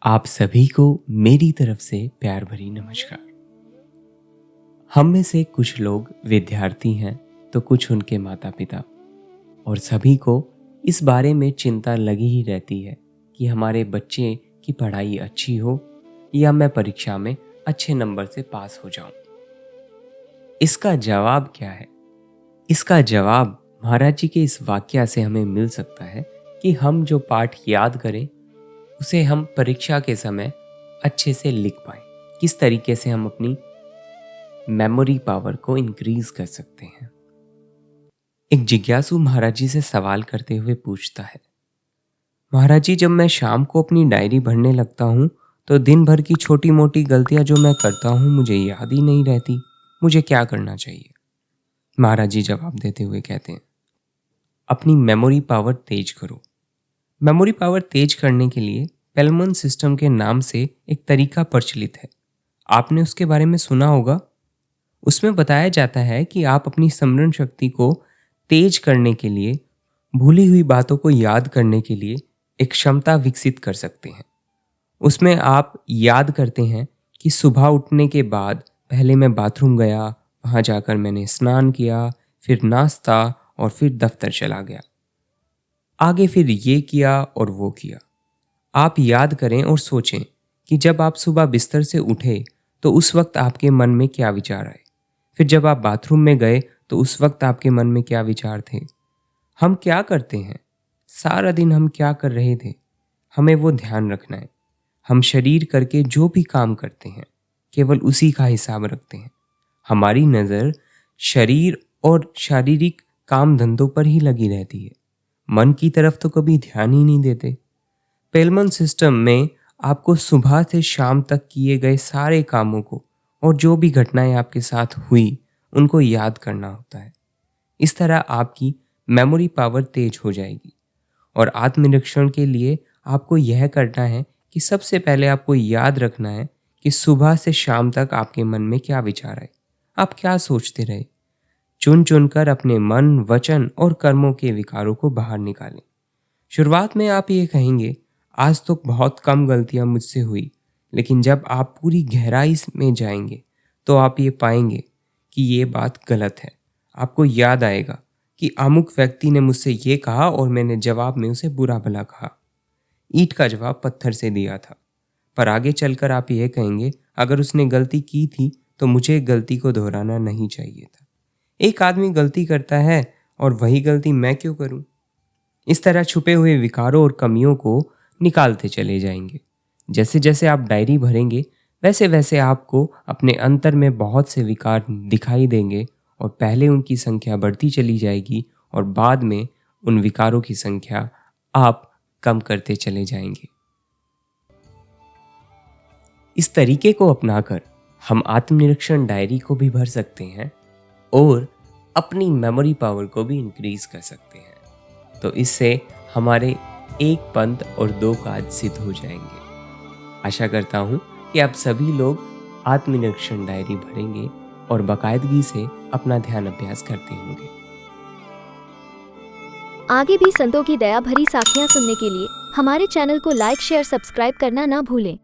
आप सभी को मेरी तरफ से प्यार भरी नमस्कार। हम में से कुछ लोग विद्यार्थी हैं तो कुछ उनके माता पिता, और सभी को इस बारे में चिंता लगी ही रहती है कि हमारे बच्चे की पढ़ाई अच्छी हो या मैं परीक्षा में अच्छे नंबर से पास हो जाऊं। इसका जवाब क्या है? इसका जवाब महाराज जी के इस वाक्य से हमें मिल सकता है कि हम जो पाठ याद करें उसे हम परीक्षा के समय अच्छे से लिख पाएं। किस तरीके से हम अपनी मेमोरी पावर को इंक्रीज कर सकते हैं। एक जिज्ञासु महाराज जी से सवाल करते हुए पूछता है, महाराज जी, जब मैं शाम को अपनी डायरी भरने लगता हूँ तो दिन भर की छोटी मोटी गलतियां जो मैं करता हूँ मुझे याद ही नहीं रहती। मुझे क्या करना चाहिए? महाराज जी जवाब देते हुए कहते हैं, अपनी मेमोरी पावर तेज करो। मेमोरी पावर तेज करने के लिए पेलमन सिस्टम के नाम से एक तरीका प्रचलित है। आपने उसके बारे में सुना होगा। उसमें बताया जाता है कि आप अपनी स्मरण शक्ति को तेज करने के लिए, भूली हुई बातों को याद करने के लिए एक क्षमता विकसित कर सकते हैं। उसमें आप याद करते हैं कि सुबह उठने के बाद पहले मैं बाथरूम गया, वहाँ जाकर मैंने स्नान किया, फिर नाश्ता और फिर दफ्तर चला गया। आगे फिर ये किया और वो किया। आप याद करें और सोचें कि जब आप सुबह बिस्तर से उठे तो उस वक्त आपके मन में क्या विचार आए। फिर जब आप बाथरूम में गए तो उस वक्त आपके मन में क्या विचार थे। हम क्या करते हैं, सारा दिन हम क्या कर रहे थे, हमें वो ध्यान रखना है। हम शरीर करके जो भी काम करते हैं केवल उसी का हिसाब रखते हैं। हमारी नज़र शरीर और शारीरिक काम धंधों पर ही लगी रहती है। मन की तरफ तो कभी ध्यान ही नहीं देते। पेलमन सिस्टम में आपको सुबह से शाम तक किए गए सारे कामों को और जो भी घटनाएं आपके साथ हुई उनको याद करना होता है। इस तरह आपकी मेमोरी पावर तेज हो जाएगी। और आत्मनिरीक्षण के लिए आपको यह करना है कि सबसे पहले आपको याद रखना है कि सुबह से शाम तक आपके मन में क्या विचार आए, आप क्या सोचते रहे। चुन चुनकर अपने मन, वचन और कर्मों के विकारों को बाहर निकालें। शुरुआत में आप ये कहेंगे, आज तो बहुत कम गलतियां मुझसे हुई, लेकिन जब आप पूरी गहराई में जाएंगे तो आप ये पाएंगे कि ये बात गलत है। आपको याद आएगा कि अमुक व्यक्ति ने मुझसे ये कहा और मैंने जवाब में उसे बुरा भला कहा। ईंट का जवाब पत्थर से दिया था। पर आगे चलकर आप ये कहेंगे, अगर उसने गलती की थी तो मुझे गलती को दोहराना नहीं चाहिए था। एक आदमी गलती करता है और वही गलती मैं क्यों करूं? इस तरह छुपे हुए विकारों और कमियों को निकालते चले जाएंगे। जैसे जैसे आप डायरी भरेंगे वैसे वैसे आपको अपने अंतर में बहुत से विकार दिखाई देंगे और पहले उनकी संख्या बढ़ती चली जाएगी और बाद में उन विकारों की संख्या आप कम करते चले जाएंगे। इस तरीके को अपनाकर हम आत्मनिरीक्षण डायरी को भी भर सकते हैं और अपनी मेमोरी पावर को भी इंक्रीज कर सकते हैं। तो इससे हमारे एक पंथ और दो काज सिद्ध हो जाएंगे। आशा करता हूँ कि आप सभी लोग आत्मनिरीक्षण डायरी भरेंगे और बाकायदगी से अपना ध्यान अभ्यास करते होंगे। आगे भी संतों की दया भरी साखियाँ सुनने के लिए हमारे चैनल को लाइक, शेयर, सब्सक्राइब करना ना भूलें।